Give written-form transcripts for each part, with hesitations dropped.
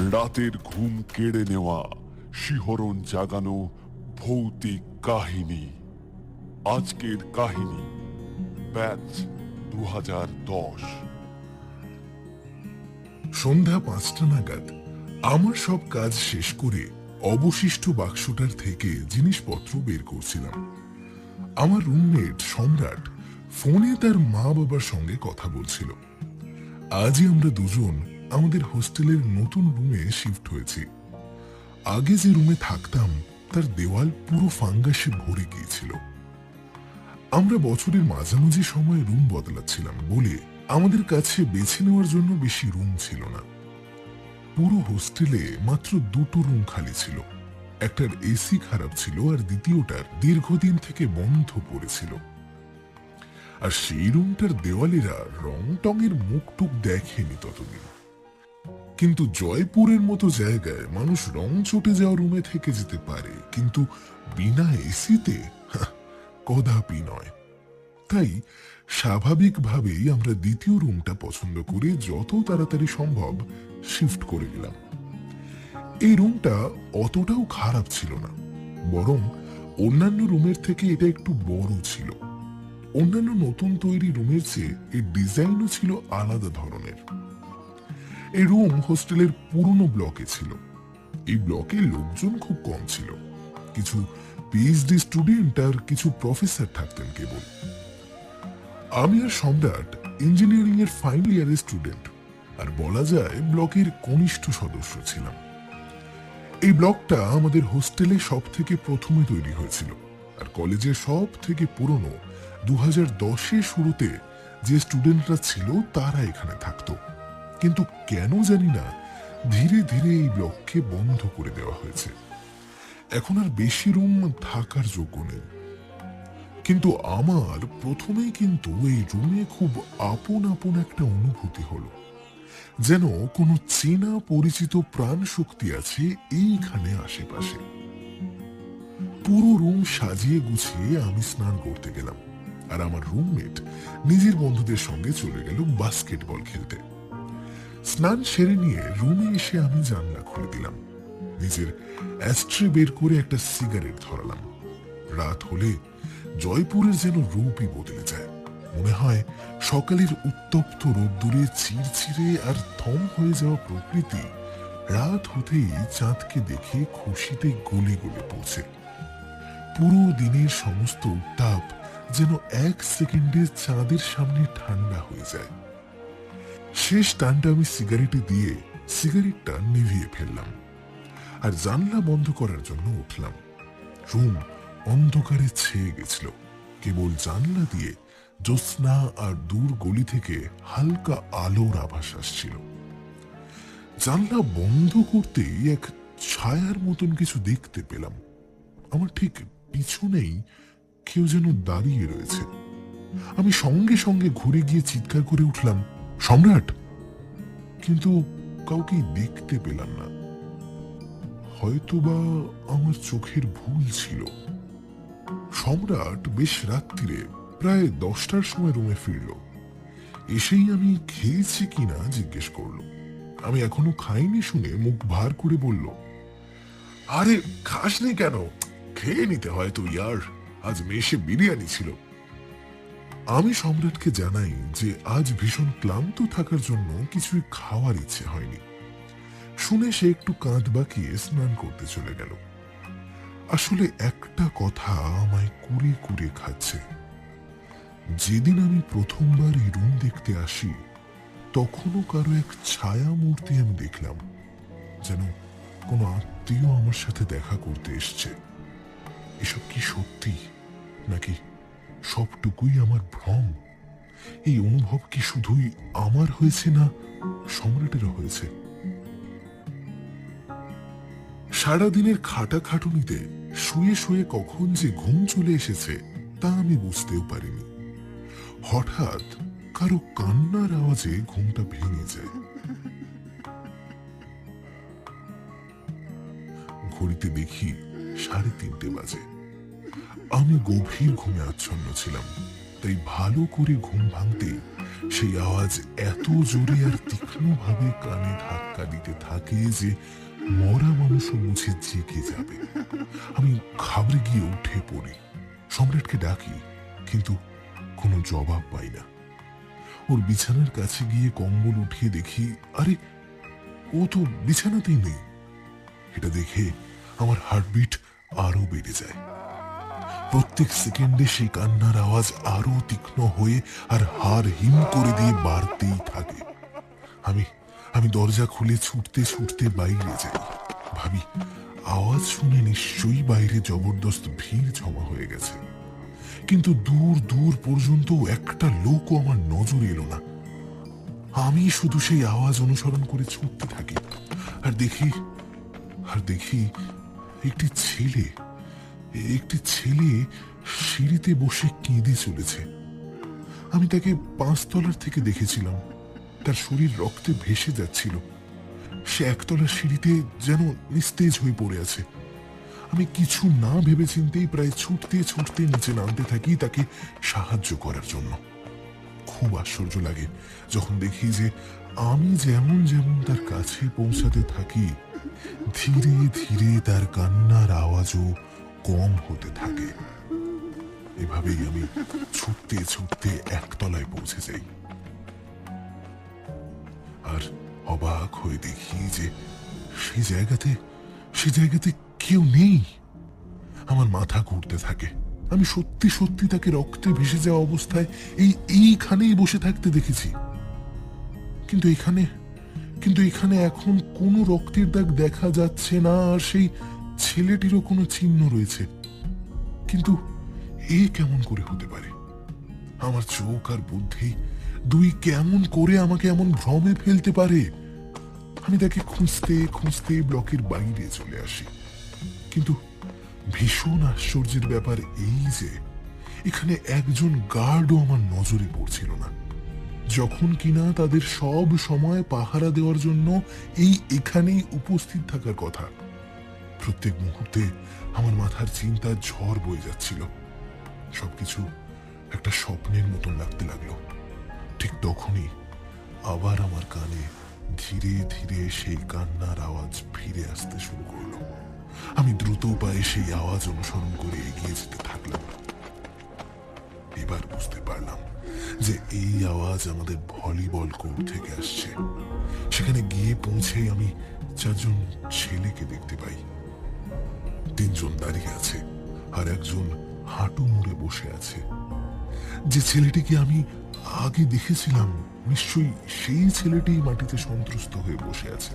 রাতের ঘুম কেড়ে নেওয়া, শিহরণ জাগানো ভৌতিক কাহিনী। আজকের কাহিনী ব্যাচ 2010। সন্ধ্যা 5টা নাগাদ আমার সব কাজ শেষ করে অবশিষ্ট বাক্সটার থেকে জিনিসপত্র বের করছিলাম। আমার রুমমেট সম্রাট ফোনে তার মা বাবার সঙ্গে কথা বলছিল। আজই আমরা দুজন আমাদের হোস্টেলের নতুন রুমে শিফট হয়েছি। আগে যে রুমে থাকতাম তার দেওয়াল পুরো ফাঙ্গাসে ভরে গিয়েছিল। আমরা বছরের মাঝামাঝি সময় রুম বদলাচ্ছিলাম বলে আমাদের কাছে বেছে নেওয়ার জন্য বেশি রুম ছিল না। পুরো হোস্টেলে মাত্র 2টো রুম খালি ছিল। একটার এসি খারাপ ছিল আর দ্বিতীয়টার দীর্ঘদিন থেকে বন্ধ পড়েছিল। আর সেই রুমটার দেওয়ালেরা রং টঙের মুখটুক দেখেনি ততদিন। কিন্তু জয়পুরের মতো জায়গায় মানুষ রং চটে যাওয়া রুমে থেকে যেতে পারে, কিন্তু বিনা এসিতে কদাপি নয়। তাই স্বাভাবিকভাবেই আমরা দ্বিতীয় রুমটা পছন্দ করে যত তাড়াতাড়ি সম্ভব শিফট করে গেলাম। এই রুমটা অতটাও খারাপ ছিল না, বরং অন্যান্য রুমের থেকে এটা একটু বড় ছিল। অন্যান্য নতুন তৈরি রুমের চেয়ে এর ডিজাইনও ছিল আলাদা ধরনের। এই রুম হোস্টেলের পুরনো ব্লকে ছিল। এই ব্লকে লোকজন খুব কম ছিল। কিছু পিএইচডি স্টুডেন্ট আর কিছু প্রফেসর থাকতেন কেবল। আমি আর সম্রাট ইঞ্জিনিয়ারিং এর ফাইনাল ইয়ারের স্টুডেন্ট, আর বলা যায় ব্লকের কনিষ্ঠ সদস্য ছিলাম। এই ব্লকটা আমাদের হোস্টেলে সব থেকে প্রথমে তৈরি হয়েছিল, আর কলেজের সব থেকে পুরনো 2010-এর শুরুতে যে স্টুডেন্টরা ছিল তারা এখানে থাকতো। কিন্তু কেন জানি না ধীরে ধীরে এই ব্লককে বন্ধ করে দেওয়া হয়েছে। এখন আর বেশি রুম থাকার যোগ্য নেই। কিন্তু আমার প্রথমেই কিন্তু এই রুমে খুব আপন আপন একটা অনুভূতি হলো, যেন কোনো চেনা পরিচিত প্রাণ শক্তি আছে এইখানে আশেপাশে। পুরো রুম সাজিয়ে গুছিয়ে আমি স্নান করতে গেলাম, আর আমার রুমমেট নিজের বন্ধুদের সঙ্গে চলে গেল বাস্কেটবল খেলতে। স্নান সেরে নিয়ে রুমে এসে আমি জানলা খুলে দিলাম, নিজের অ্যাস্ট্রে বের করে একটা সিগারেট ধরালাম। রাত হলে জয়পুরের যেন রূপই বদলে যায়। মনে হয় সকালের উত্তপ্ত রোদ্দুরে চিরচিরে আর থম হয়ে যাওয়া প্রকৃতি রাত হতেই চাঁদকে দেখে খুশিতে গলে গলে পড়ছে। পুরো দিনের সমস্ত উত্তাপ যেন 1 সেকেন্ডে চাঁদের সামনে ঠান্ডা হয়ে যায়। শেষ টানটা আমি সিগারেটে দিয়ে সিগারেটটা নিভিয়ে ফেললাম, আর জানলা বন্ধ করার জন্য উঠলাম। রুম অন্ধকারে ছেয়ে গেছিল। কেবল জানলা দিয়ে জ্যোৎস্না আর দূর গলি থেকে হালকা আলোর আভাস আসছিল। জানলা বন্ধ করতেই এক ছায়ার মতন কিছু দেখতে পেলাম। আমার ঠিক পিছনেই কেউ যেন দাঁড়িয়ে রয়েছে। আমি সঙ্গে সঙ্গে ঘুরে গিয়ে চিৎকার করে উঠলাম, সম্রাট! কিন্তু কাউকে দেখতে পেলাম না। হয়তোবা আমার চোখের ভুল ছিল। সম্রাট বেশ রাত্রিরে প্রায় 10টার সময় রুমে ফিরল। এসেই আমি খেয়েছি কিনা জিজ্ঞেস করলো। আমি এখনো খাইনি শুনে মুখ ভার করে বলল, আরে খাসনি কেন? খেয়ে নিতে হয় তো ইয়ার, আজ মেশে বিরিয়ানি ছিল। আমি সম্রাটকে জানাই যে আজ ভীষণ ক্লান্ত থাকার জন্য কিছুই খাওয়ার ইচ্ছে হয়নি। শুনে সে একটু কাঁধ বাঁকিয়ে স্নান করতে চলে গেল। আসলে একটা কথা আমায় কুরে কুরে খাচ্ছে। যেদিন আমি প্রথমবার এই রুম দেখতে আসি, তখনও কারো এক ছায়া মূর্তি আমি দেখলাম, যেন কোনো আত্মীয় আমার সাথে দেখা করতে এসছে। এসব কি সত্যি, নাকি সবটুকুই আমার ভ্রম? এই অনুভব কি শুধুই আমার হয়েছে, না সম্রাটেরও হয়েছে? সারাদিনের খাটাখাটুনিতে শুয়ে শুয়ে কখন যে ঘুম চলে এসেছে তা আমি বুঝতেও পারিনি। হঠাৎ কারো কান্নার আওয়াজে ঘুমটা ভেঙে যায়। ঘড়িতে দেখি 3:30 বাজে। আমি গভীর ঘুমে আচ্ছন্ন ছিলাম, তাই ভালো করে ঘুম ভাঙতে সেই আওয়াজ এত জোরে আর তীক্ষ্ণভাবে কানে ধাক্কা দিতে থাকে যে মরা মানুষও বুঝে জেগে যাবে। আমি ঘাবড়ে গিয়ে উঠে পড়ি, সম্রাটকে ডাকি, কিন্তু কোনো জবাব পাই না। ওর বিছানার কাছে গিয়ে কম্বল উঠিয়ে দেখি, আরে ও তো বিছানাতেই নেই। এটা দেখে আমার হার্টবিট আরো বেড়ে যায়। প্রত্যেক সেকেন্ডে সেই কান্নার আওয়াজ আরো তীক্ষ্ণ হয়ে আর হাড় হিম করে দিয়ে বাড়তেই থাকে। আমি আমি দরজা খুলে ছুটতে ছুটতে বাইরে যাই। ভাবি, আওয়াজ শুনে নিশ্চয়ই বাইরে জবরদস্ত ভিড় জমা হয়ে গেছে। কিন্তু দূর দূর পর্যন্ত একটা লোকও আমার নজর এলো না। আমি শুধু সেই আওয়াজ অনুসরণ করে ছুটতে থাকি আর দেখি একটি ছেলে সিঁড়িতে বসে কেঁদে চলেছে। আমি তাকে 5 তলার থেকে দেখেছিলাম। তার শরীর রক্তে ভেসে যাচ্ছিল। সে 1 তলার সিঁড়িতে যেন নিস্তেজ হয়ে পড়ে আছে। আমি কিছু না ভেবে চিন্তেই প্রায় ছুটতে ছুটতে নিচে নামতে থাকি তাকে সাহায্য করার জন্য। খুব আশ্চর্য লাগে যখন দেখি যে আমি যেমন যেমন তার কাছে পৌঁছাতে থাকি, ধীরে ধীরে তার কান্নার আওয়াজও কম হতে থাকে। এভাবেই আমি ছুটতে ছুটতে 1 তলায় পৌঁছে যাই আর অবাক হয়ে দেখি যে সেই জায়গাতে কেউ নেই। আমার মাথা ঘুরতে থাকে। আমি সত্যি সত্যি তাকে রক্তে ভেসে যাওয়া অবস্থায় এইখানেই বসে থাকতে দেখেছি। কিন্তু এখানে এখন কোনো রক্তের দাগ দেখা যাচ্ছে না, আর সেই ছেলেটিরও কোনো চিহ্ন রয়েছে। কিন্তু এ কেমন করে হতে পারে? আমার চোখ আর বুদ্ধি দুই কেমন করে আমাকে এমন ভ্রমে ফেলতে পারে? আমি তাকে খুঁজতে খুঁজতে ব্লকের বাইরে চলে আসি। কিন্তু ভীষণ আশ্চর্যের ব্যাপার এই যে এখানে একজন গার্ডও আমার নজরে পড়ছিল না, যখন কিনা তাদের সব সময় পাহারা দেওয়ার জন্য এখানেই উপস্থিত থাকার কথা। প্রত্যেক মুহূর্তে আমার মাথার চিন্তার ঝড় বয়ে যাচ্ছিল। সবকিছু একটা স্বপ্নের মতন লাগতে লাগলো। ঠিক তখনই আবার আমার কানে ধীরে ধীরে সেই কান্নার আওয়াজ ফিরে আসতে শুরু করলো। আমি দ্রুত পায়ে সেই আওয়াজ অনুসরণ করে এগিয়ে যেতে থাকলাম। এবার বুঝতে পারলাম যে এই আওয়াজ আমাদের ভলিবল কোর্ট থেকে আসছে। সেখানে গিয়ে পৌঁছে আমি 4 জন ছেলেকে দেখতে পাই। 3 জন দাঁড়িয়ে আছে আর একজন হাঁটু মুড়ে বসে আছে। যে ছেলেটিকে আমি আগে দেখেছিলাম, নিশ্চয়ই সেই ছেলেটি মাটিতে সন্ত্রস্ত হয়ে বসে আছে।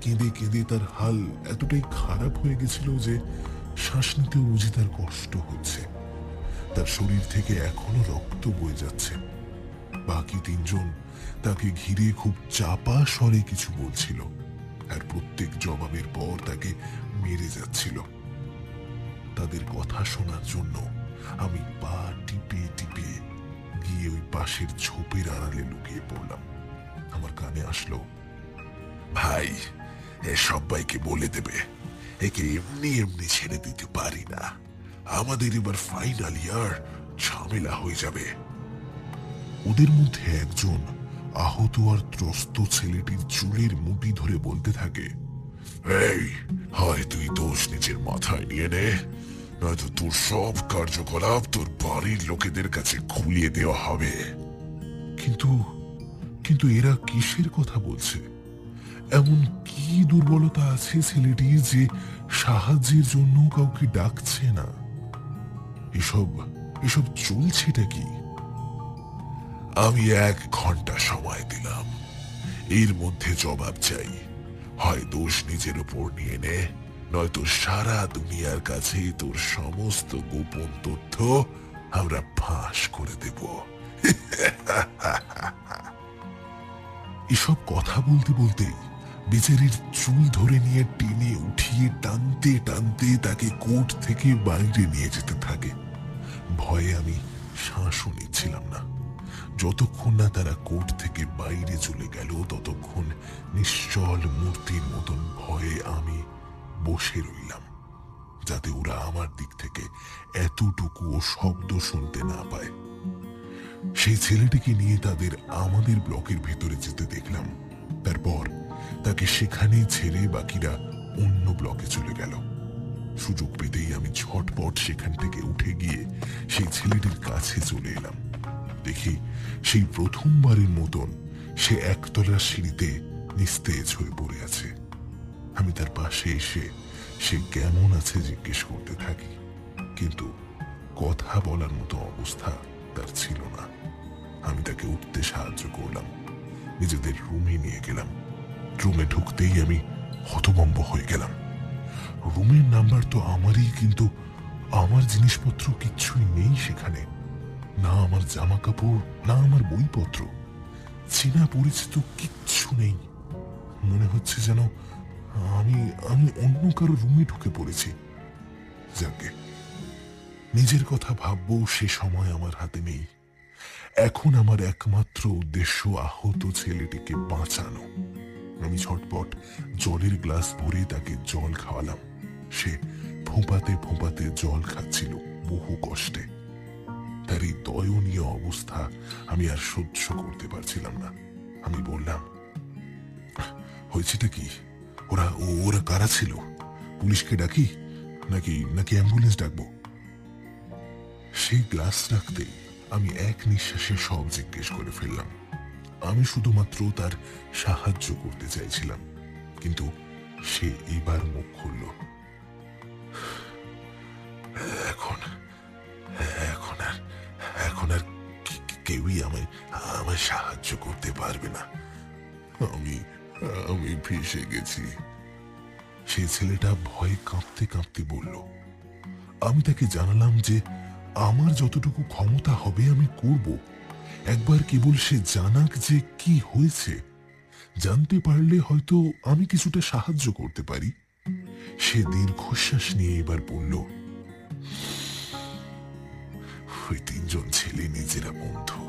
কেঁদে কেঁদে তার হাল এতটাই খারাপ হয়ে গেছিল যে শ্বাস নিতেও বুঝি তার কষ্ট হচ্ছে। তার শরীর থেকে এখনো রক্ত বয়ে যাচ্ছে। বাকি 3 জন তাকে ঘিরে খুব চাপা স্বরে কিছু বলছিল, আর প্রত্যেক জবাবের পর তাকে মেরে যাচ্ছিল। তাদের কথা শোনার জন্য আমি পা টিপে টিপে গিয়ে ওই পাশের ঝোপের আড়ালে লুকিয়ে পড়লাম। আমার কানে আসলো, ভাই, এ সবাইকে বলে দেবে একে এমনি এমনি ছেড়ে দিতে পারি না। আমাদের এবার ফাইনাল ইয়ার, ঝামেলা হয়ে যাবে। ওদের মধ্যে একজন আহত আর ত্রস্ত ছেলেটির চুলের মুঠি ধরে বলতে থাকে, এই, হয় তুই দোষ নিজের মাথায় নিয়ে নে, নয়তো তোর সব কার্যকলাপ তোর বাড়ির লোকেদের কাছে খুলিয়ে দেওয়া হবে। কিন্তু এরা কিসের কথা বলছে? এমন কি দুর্বলতা আছে ছেলেটির যে সাহায্যের জন্য কাউকে ডাকছে না? এসব চলছেটা কি? আমি 1 ঘন্টা সময় দিলাম, এর মধ্যে জবাব চাই। হয় দোষ নিজের উপর নিয়ে নে, নয়তো সারা দুনিয়ার কাছে তোর সমস্ত গোপন তথ্য আমরা ফাঁস করে দেব। এসব কথা বলতে বলতেই বেচারির চুল ধরে নিয়ে টেনে উঠিয়ে টানতে টানতে তাকে কোর্ট থেকে বাইরে নিয়ে যেতে থাকে। ভয়ে আমি শ্বাসও নিচ্ছিলাম না। যতক্ষণ না তারা কোর্ট থেকে বাইরে চলে গেল, ততক্ষণ নিশ্চল মূর্তির মতন ভয়ে আমি বসে রইলাম, যাতে ওরা আমার দিক থেকে এতটুকুও শব্দ শুনতে না পায়। সেই ছেলেটিকে নিয়ে তাদের আমাদের ব্লকের ভেতরে যেতে দেখলাম। তারপর তাকে সেখানে ছেড়ে বাকিরা অন্য ব্লকে চলে গেল। সুযোগ পেতেই আমি ঝটপট সেখান থেকে উঠে গিয়ে সেই ছেলেটির কাছে চলে এলাম। দেখি সেই প্রথমবারের মতন সে একতলার সিঁড়িতে নিস্তেজ হয়ে পড়ে আছে। আমি তার পাশে এসে সে কেমন আছে জিজ্ঞেস করতে থাকি, কিন্তু কথা বলার মতো অবস্থা তার ছিল না। আমি তাকে উঠতে সাহায্য করলাম, নিজেদের রুমে নিয়ে গেলাম। রুমে ঢুকতেই আমি হতভম্ব হয়ে গেলাম। রুমের নাম্বার তো আমারই, কিন্তু আমার জিনিসপত্র কিচ্ছুই নেই সেখানে। না আমার জামা কাপড়, না আমার বইপত্র, চেনা পরিচিত কিচ্ছু নেই। মনে হচ্ছে যেন আমি আমি অন্য কারো রুমে ঢুকে পড়েছি। যাকে নিজের কথা ভাববো সে সময় আমার হাতে নেই। এখন আমার একমাত্র উদ্দেশ্য আহত ছেলেটিকে বাঁচানো। আমি ঝটপট জলের গ্লাস ভরে তাকে জল খাওয়ালাম। সে ফোঁপাতে ফোঁপাতে জল খাচ্ছিল বহু কষ্টে। তার এই দয়নীয় অবস্থা আমি আর সহ্য করতে পারছিলাম না। আমি বললাম, হয়েছেটা কি? ওরা ওরা কারা ছিল? পুলিশকে ডাকি নাকি নাকি অ্যাম্বুলেন্স ডাকবো? সেই গ্লাস রাখতে আমি এক নিঃশ্বাসে সব জিজ্ঞেস করে ফেললাম। আমি শুধুমাত্র তার সাহায্য করতে চাইছিলাম, কিন্তু সে এবার মুখ খুলল। এখন এখন আর এখন আর কেউই আমায় সাহায্য করতে পারবে না। আমি আমি ফেঁসে গেছি। সেই ছেলেটা ভয়ে কাঁপতে কাঁপতে বলল। আমি তাকে জানালাম যে আমার যতটুকু ক্ষমতা হবে আমি করব। একবার কেবল সে জানাক যে কি হয়েছে। জানতে পারলে হয়তো আমি কিছুটা সাহায্য করতে পারি। সে দীর্ঘশ্বাস নিয়ে এবার বলল, ওই তিনজন ছেলে নিজেরা বন্ধু,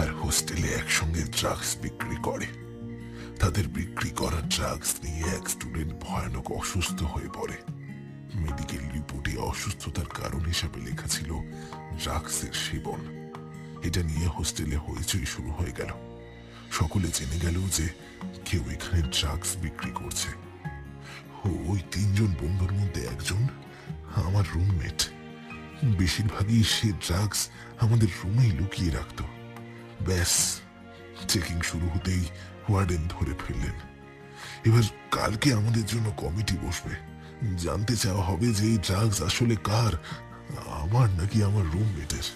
আর হোস্টেলে একসঙ্গে ড্রাগস বিক্রি করে। তাদের বিক্রি করা ড্রাগস নিয়ে এক স্টুডেন্ট ভয়ানক অসুস্থ হয়ে পড়ে। মেডিকেল রিপোর্টে অসুস্থতার কারণ হিসাবে লেখা ছিল ড্রাগসের সেবন। এটা নিয়ে হোস্টেলে হইচই শুরু হয়ে গেল। সকলে জেনে গেল যে কেউ এখানে ড্রাগস বিক্রি করছে। ওই তিনজন বন্ধুর মধ্যে একজন আমার রুমমেট। বেশিরভাগই সে ড্রাগস আমাদের রুমেই লুকিয়ে রাখত। ব্যাস, চেকিং শুরু হতেই ওয়ার্ডেন ধরে ফেললেন। এবার কালকে আমাদের জন্য কমিটি বসবে। জানতে চাওয়া হবে যে এই ড্রাগস আসলে কার, আমার নাকি আমার রুমমেটের।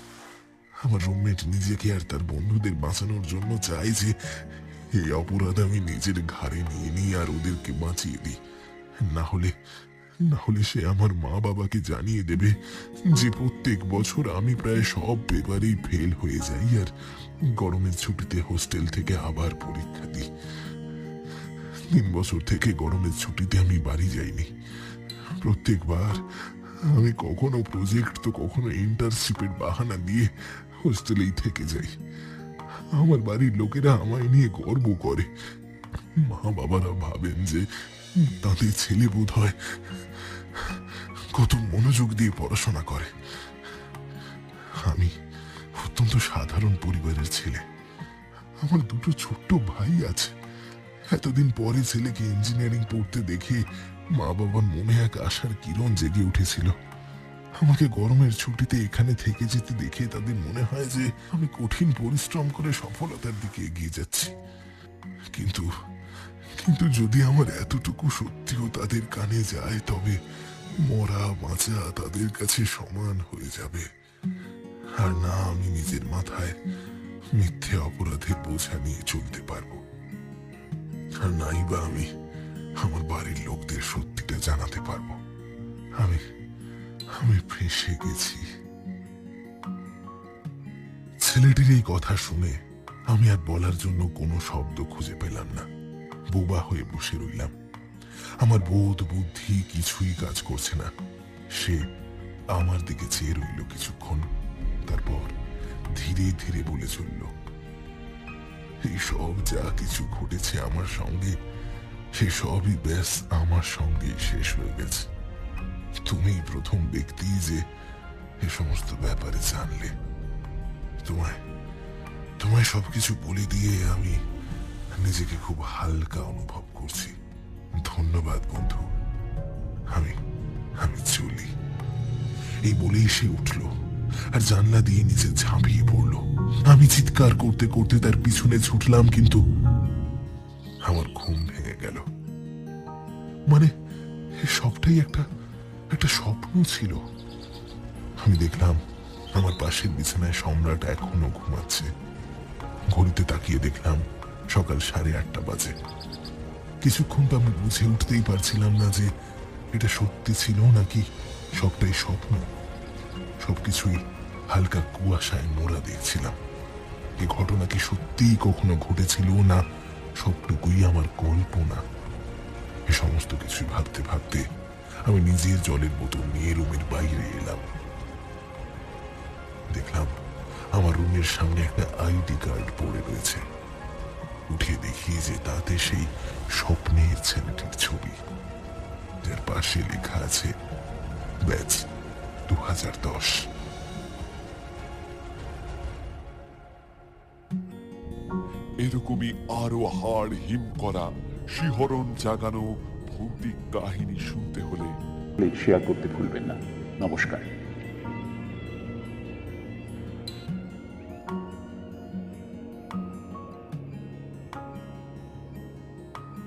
আমার রুমমেট নিজেকে আর তার বন্ধুদের বাঁচানোর জন্য চাই যে এই অপরাধ আমি নিজের ঘাড়ে নিয়ে নিই আর ওদেরকে বাঁচিয়ে দিই। না হলে সে আমার মা বাবাকে জানিয়ে দেবে যে প্রত্যেক বছর আমি প্রায় সব পেপারেই ফেল হয়ে যাই আর গরমের ছুটিতে হোস্টেল থেকে আবার পরীক্ষা দিই। 3 বছর থেকে গরমের ছুটিতে আমি বাড়ি যাইনি। প্রত্যেকবার আমি কখনো প্রজেক্ট তো কখনো ইন্টার্নশিপের বাহানা দিয়ে হোস্টেলেই থেকে যাই। আমার বাড়ির লোকেরা আমায় নিয়ে গর্ব করে। মা বাবারা ভাবেন যে তাদের ছেলে বোধ হয় কত মনোযোগ দিয়ে পড়াশোনা করে। আমি অত্যন্ত সাধারণ পরিবারের ছেলে। আমার 2টো ছোট্ট ভাই আছে। এতদিন পরে ছেলেকে ইঞ্জিনিয়ারিং পড়তে দেখে মা বাবার মনে এক আশার কিরণ জেগে উঠেছিল। আমাকে গরমের ছুটিতে এখানে থেকে যেতে দেখে তাদের মনে হয় যে আমি কঠিন পরিশ্রম করে সফলতার দিকে এগিয়ে যাচ্ছি। কিন্তু কিন্তু যদি আমার এতটুকু সত্যিও তাদের কানে যায়, তবে মরা বাঁচা তাদের কাছে সমান হয়ে যাবে। আর না আমি নিজের মাথায় মিথ্যে অপরাধের বোঝা নিয়ে চলতে পারবো, আর নাই বা আমি আমার বাড়ির লোকদের সত্যিটা জানাতে পারবো। আমি আমি ফেঁসে গেছি। ছেলেটির এই কথা শুনে আমি আর বলার জন্য কোনো শব্দ খুঁজে পেলাম না। বোবা হয়ে বসে রইলাম। আমার বোধ বুদ্ধি কিছুই কাজ করছে না। সে আমার দিকে চেয়ে রইল কিছুক্ষণ, তারপর ধীরে ধীরে বলে চলল, এই সব যা কিছু ঘটেছে আমার সঙ্গে, সে সবই ব্যাস আমার সঙ্গে শেষ হয়ে গেছে। তুমি প্রথম ব্যক্তি যে এ সমস্ত ব্যাপারে জানলে। তোমায় তোমায় সবকিছু বলে দিয়ে আমি নিজেকে খুব হালকা অনুভব করছি। ধন্যবাদ বন্ধু, আমি আমি চলি। এই বলেই সে উঠল আর জানলা দিয়ে নিচে ঝাঁপিয়ে পড়ল। আমি চিৎকার করতে করতে তার পিছনে ছুটলাম, কিন্তু আমার ঘুম ভেঙে গেল। মানে সবটাই একটা একটা স্বপ্ন ছিল। আমি দেখলাম আমার পাশের বিছানায় সম্রাট এখনো ঘুমাচ্ছে। ঘড়িতে তাকিয়ে দেখলাম সকাল 8:30 বাজে। কিছুক্ষণ তো আমি বুঝে উঠতেই পারছিলাম না যে এটা সত্যি ছিল নাকি সবটাই স্বপ্ন। সবকিছুই হালকা কুয়াশায় মোড়া দেখছিলাম। এ ঘটনা কি সত্যিই কখনো ঘটেছিল, না সবটুকুই আমার কল্পনা? এ সমস্ত কিছু ভাবতে ভাবতে আমি নিজের জলের বোতল নিয়ে রুমের বাইরে এলাম। দেখলাম আমার রুমের সামনে একটা আইডি কার্ড পড়ে রয়েছে। উঠিয়ে দেখি যে তাতে সেই স্বপ্নের ছেলেটির ছবি, যার পাশে লেখা আছে ব্যাচ 2010। এরকমই আরো হাড় হিম করা, শিহরণ জাগানো ভৌতিক কাহিনী শুনতে হলে শেয়ার করতে ভুলবেন না। নমস্কার।